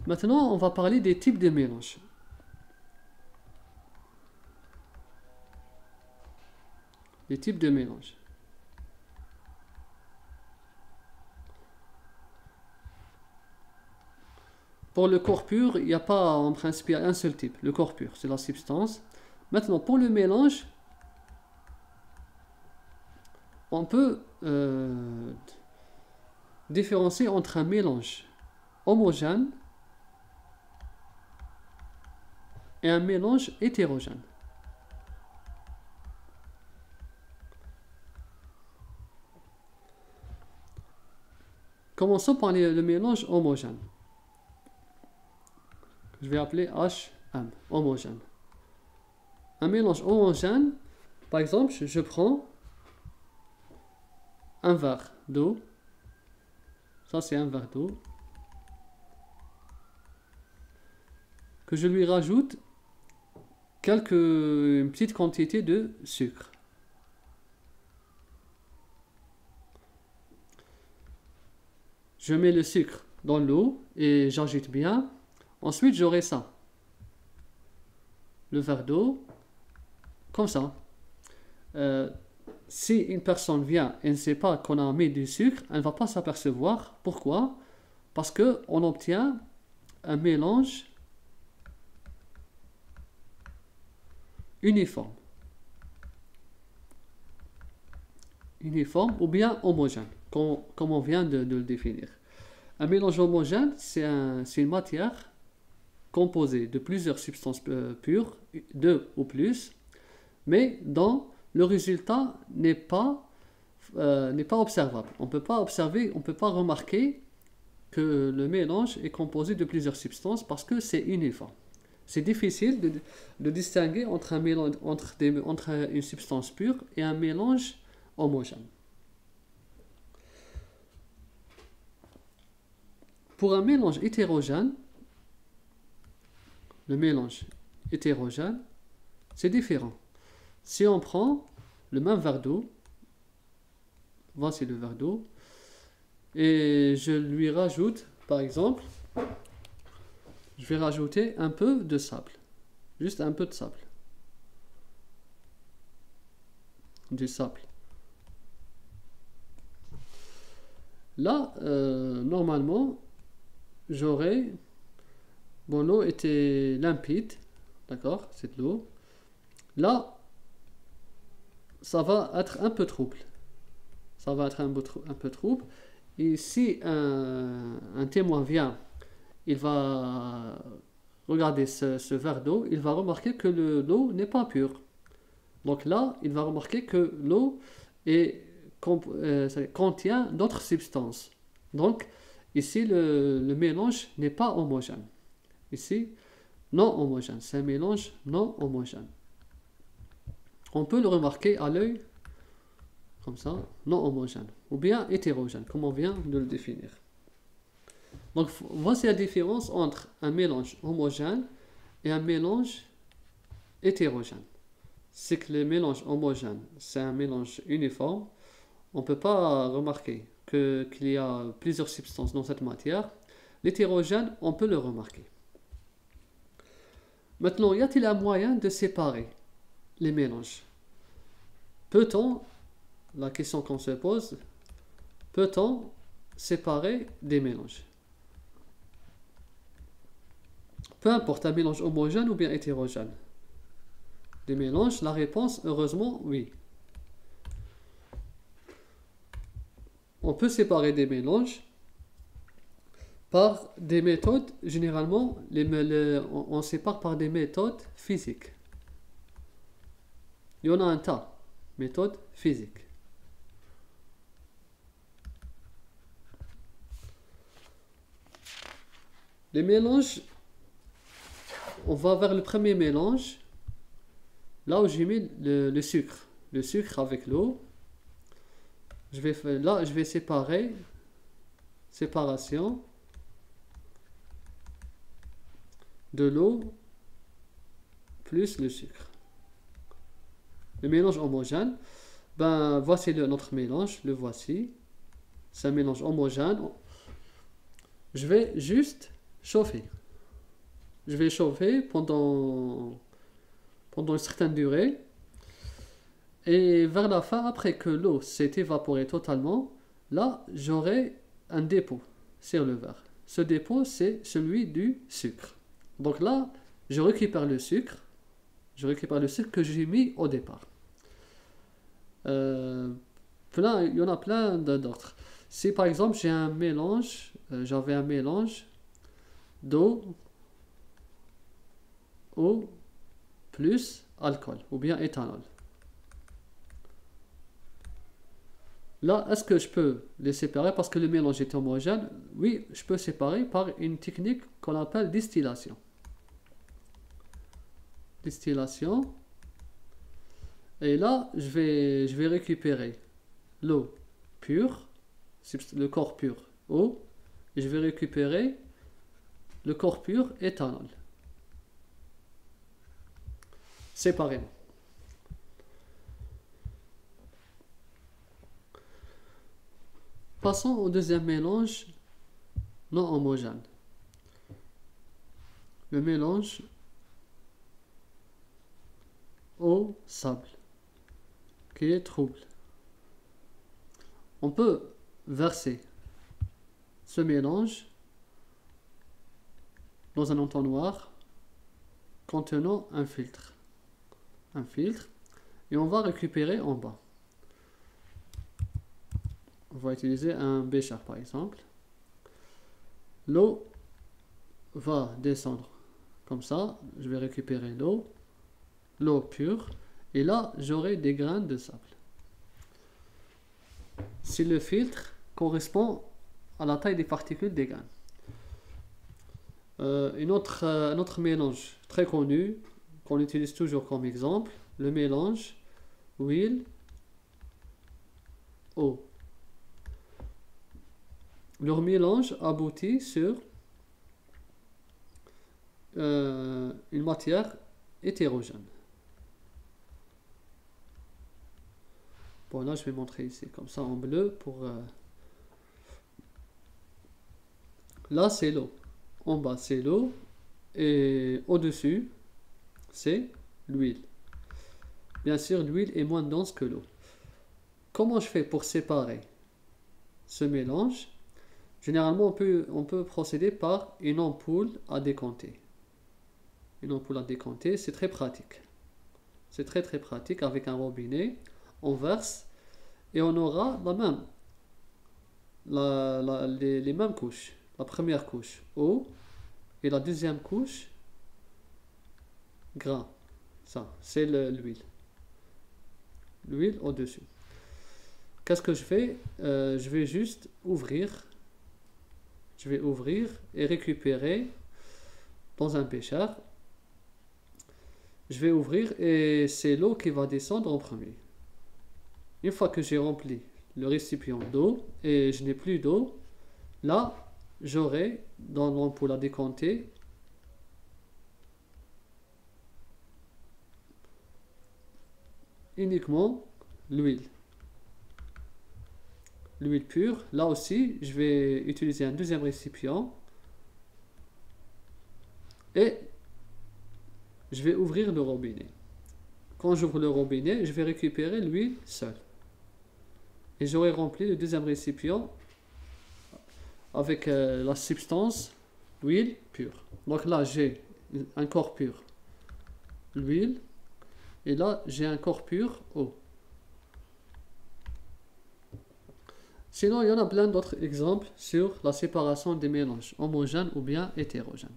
Maintenant, on va parler des types de mélange. Les types de mélange. Pour le corps pur, il n'y a pas en principe un seul type. Le corps pur, c'est la substance. Maintenant, pour le mélange, on peut différencier entre un mélange homogène et un mélange hétérogène. Commençons par le mélange homogène. Je vais appeler HM, homogène. Un mélange homogène, par exemple, je prends un verre d'eau. Ça, c'est un verre d'eau. Que je lui rajoute une petite quantité de sucre. Je mets le sucre dans l'eau et j'agite bien. Ensuite, j'aurai ça. Le verre d'eau, comme ça. Si une personne vient et ne sait pas qu'on a mis du sucre, elle ne va pas s'apercevoir. Pourquoi? Parce qu'on obtient un mélange uniforme. Uniforme ou bien homogène, comme on vient de le définir. Un mélange homogène, c'est une matière composée de plusieurs substances pures, 2 ou plus, mais dont le résultat n'est pas observable. On ne peut pas observer, on ne peut pas remarquer que le mélange est composé de plusieurs substances parce que c'est uniforme. C'est difficile de distinguer entre une substance pure et un mélange homogène. Pour un mélange hétérogène, le mélange hétérogène, c'est différent. Si on prend le même verre d'eau, voici le verre d'eau, et je lui rajoute, par exemple, je vais rajouter un peu de sable. Juste un peu de sable. Du sable. Là, normalement, j'aurais... Bon, l'eau était limpide. D'accord? C'est de l'eau. Là, ça va être un peu trouble. Ça va être un peu trouble. Et si un témoin vient, il va regarder ce verre d'eau, il va remarquer que l'eau n'est pas pure. Donc là, il va remarquer que l'eau contient d'autres substances. Donc, ici, le mélange n'est pas homogène. Ici, non homogène. C'est un mélange non homogène. On peut le remarquer à l'œil, comme ça, non homogène. Ou bien hétérogène, comme on vient de le définir. Donc, voici la différence entre un mélange homogène et un mélange hétérogène. C'est que le mélange homogène, c'est un mélange uniforme. On ne peut pas remarquer qu'il y a plusieurs substances dans cette matière. L'hétérogène, on peut le remarquer. Maintenant, y a-t-il un moyen de séparer les mélanges? Peut-on, la question qu'on se pose, peut-on séparer des mélanges? Peu importe, un mélange homogène ou bien hétérogène. Des mélanges, la réponse, heureusement, oui. On peut séparer des mélanges par des méthodes, généralement, on sépare par des méthodes physiques. Il y en a un tas, méthodes physiques. Les mélanges, on va vers le premier mélange, là où j'ai mis le sucre. Le sucre avec l'eau. Je vais séparation de l'eau plus le sucre. Le mélange homogène, ben voici notre mélange, le voici. C'est un mélange homogène. Je vais juste chauffer. Je vais chauffer pendant une certaine durée. Et vers la fin, après que l'eau s'est évaporée totalement, là, j'aurai un dépôt sur le verre. Ce dépôt, c'est celui du sucre. Donc là, je récupère le sucre. Je récupère le sucre que j'ai mis au départ. Il y en a plein d'autres. Si par exemple j'avais un mélange d'eau plus alcool ou bien éthanol. Là, est-ce que je peux les séparer parce que le mélange est homogène? Oui, je peux séparer par une technique qu'on appelle distillation. Distillation. Et là, je vais récupérer l'eau pure, le corps pur eau, et je vais récupérer le corps pur éthanol. Séparément. Passons au deuxième mélange non homogène. Le mélange eau-sable, qui est trouble. On peut verser ce mélange dans un entonnoir contenant un filtre. Et on va récupérer en bas. On va utiliser un bécher par exemple. L'eau va descendre comme ça. Je vais récupérer l'eau pure. Et là, j'aurai des grains de sable. Si le filtre correspond à la taille des particules des grains. Un autre mélange très connu, qu'on utilise toujours comme exemple, le mélange huile-eau. Leur mélange aboutit sur une matière hétérogène. Bon, là, je vais montrer ici, comme ça, en bleu, pour... Là, c'est l'eau. En bas, c'est l'eau. Et au-dessus, c'est l'huile. Bien sûr, l'huile est moins dense que l'eau. Comment je fais pour séparer ce mélange? Généralement, on peut procéder par une ampoule à décanter. Une ampoule à décanter, c'est très pratique. C'est très très pratique avec un robinet. On verse et on aura les mêmes couches. La première couche, eau, et la deuxième couche, gras. Ça, c'est l'huile. L'huile au-dessus. Qu'est-ce que je fais? Je vais juste ouvrir. Je vais ouvrir et récupérer dans un bécher. Je vais ouvrir et c'est l'eau qui va descendre en premier. Une fois que j'ai rempli le récipient d'eau et je n'ai plus d'eau, là, j'aurai dans l'ampoule à décanter uniquement l'huile. L'huile pure. Là aussi, je vais utiliser un deuxième récipient et je vais ouvrir le robinet. Quand j'ouvre le robinet, je vais récupérer l'huile seule. Et j'aurai rempli le deuxième récipient avec la substance d'huile pure. Donc là, j'ai un corps pur l'huile et là, j'ai un corps pur eau. Sinon, il y en a plein d'autres exemples sur la séparation des mélanges homogènes ou bien hétérogènes.